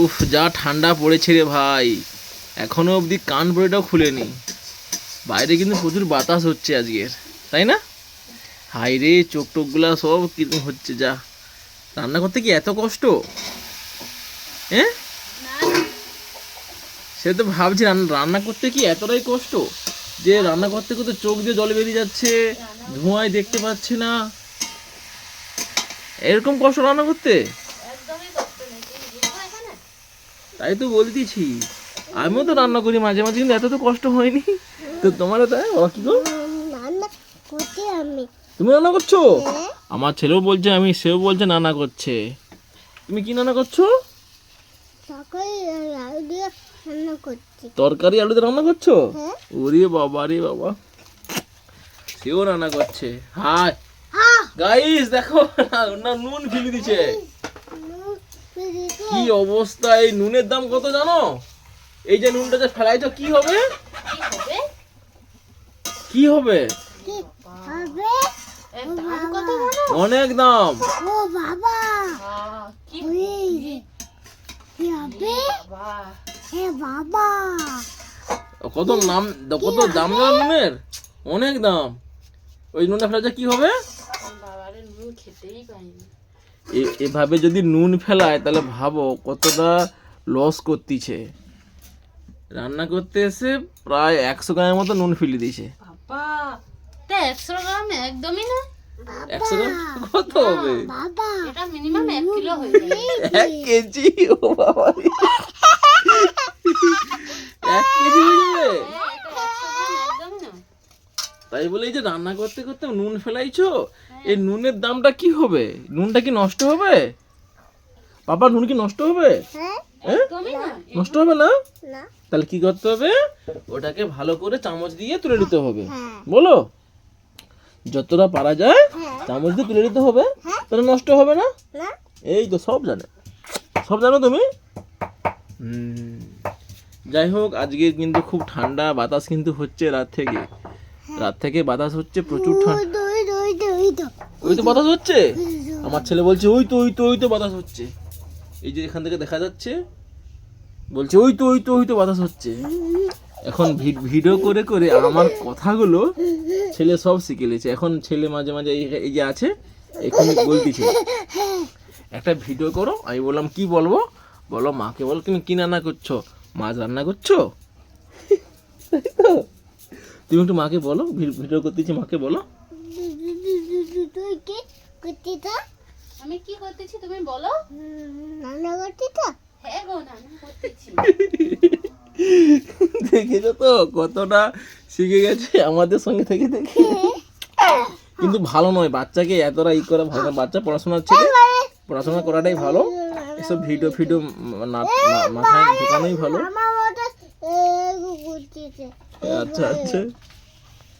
উফ, যা ঠান্ডা পড়েছে রে ভাই, এখনো অবধি কান পড়েটাও খুলেনি। বাইরে কিন্তু প্রচুর বাতাস হচ্ছে আজকের, তাই না? হাই রে, চোখ টোকগুলা সব কিরকম হচ্ছে। যা, রান্না করতে কি এত কষ্ট? হ্যাঁ, সে তো ভাবছি রান্না করতে কি এতটাই কষ্ট যে রান্না করতে করতে চোখ দিয়ে জল বেরিয়ে যাচ্ছে, ধোঁয়ায় দেখতে পাচ্ছি না। এরকম কষ্ট রান্না করতে? তাই তো বলতেছি, আমিও তো রান্না করি মাঝে মাঝে, কিন্তু এত তো কষ্ট হয়নি। তো তোমার তাই বাবা, কি গো তুমি রান্না করছো? আমার ছেলেও বলছে, সেও বলছে রান্না করছে। তুমি কি রান্না করছো? তরকারি আলু দিয়ে রান্না করছো? ওরে বাবা রে বাবা, সেও রান্না করছে। হাই গাইস, দেখো না, নুন ফেলে দিছে। কি অবস্থা! এই নুনের দাম কত জানো? এই যে নুনটা যে ফেলাইছো, কি হবে? কি হবে? অনেক দাম। ও বাবা, কত দাম জানো নুনের? অনেক দাম। ওই নুনটা ফেলাইছো, কি হবে? এভাবে যদি নুন ফেলায় তাহলে ভাবো কতটা লস করতেছে। রান্না করতে এসে প্রায় 100 গ্রামের মতো নুন ফেলে দিয়েছে। 100 গ্রাম একদমই না। 100 গ্রাম কত হবে? এটা মিনিমাম 1 কিলো হয়ে যাবে। 1 কেজি? ও বাবা, 1 কেজি হয়ে যাবে? তাই বলে এই যে রান্না করতে করতে নুন ফেলাইছো, এই নুনের দামটা কি হবে? নুনটা কি নষ্ট হবে? বাবা, নুন কি নষ্ট হবে? নষ্ট হবে না? তাহলে কি করতে হবে? ওটাকে ভালো করে চামচ দিয়ে তুলে নিতে হবে। বলো, যতটা পারা যায় চামচ দিয়ে তুলে নিতে হবে, তাহলে নষ্ট হবে না। এই তো সব জানো তুমি। যাই হোক, আজকে কিন্তু খুব ঠান্ডা, বাতাস কিন্তু হচ্ছে রাত থেকে বাতাস হচ্ছে, প্রচুর ঠান্ডা। ওই তো বাতাস হচ্ছে, আমার ছেলে বলছে ওই তো বাতাস হচ্ছে। এই যে এখান থেকে দেখা যাচ্ছে, বলছে ওই তো বাতাস হচ্ছে। এখন ভিডিও করে করে আমার কথাগুলো ছেলে সব শিখে নিয়েছে। এখন ছেলে মাঝে মাঝে এই যে আছে, এখানে বলতেছে একটা ভিডিও করো। আমি বললাম কি বলবো? বলো, মাকে বলো তুমি কি রান্না করছো, মাছ রান্না করছো। তুমি একটু মাকে বলো, ভিডিও করতেছি, মাকে বলো। আমি কি করতেছি তুমি বলো। রান্না করতেছ? হ্যাঁ গো, রান্না করতেছি। দেখেছো তো কতটা শিখে গেছে আমাদের সঙ্গে থেকে। কিন্তু ভালো নয় বাচ্চাকে এতটা করা ভালো না। বাচ্চা পড়াশোনা করাটাই ভালো। এসব ভিডিও মাথায় ঢোকানোই ভালো। আচ্ছা।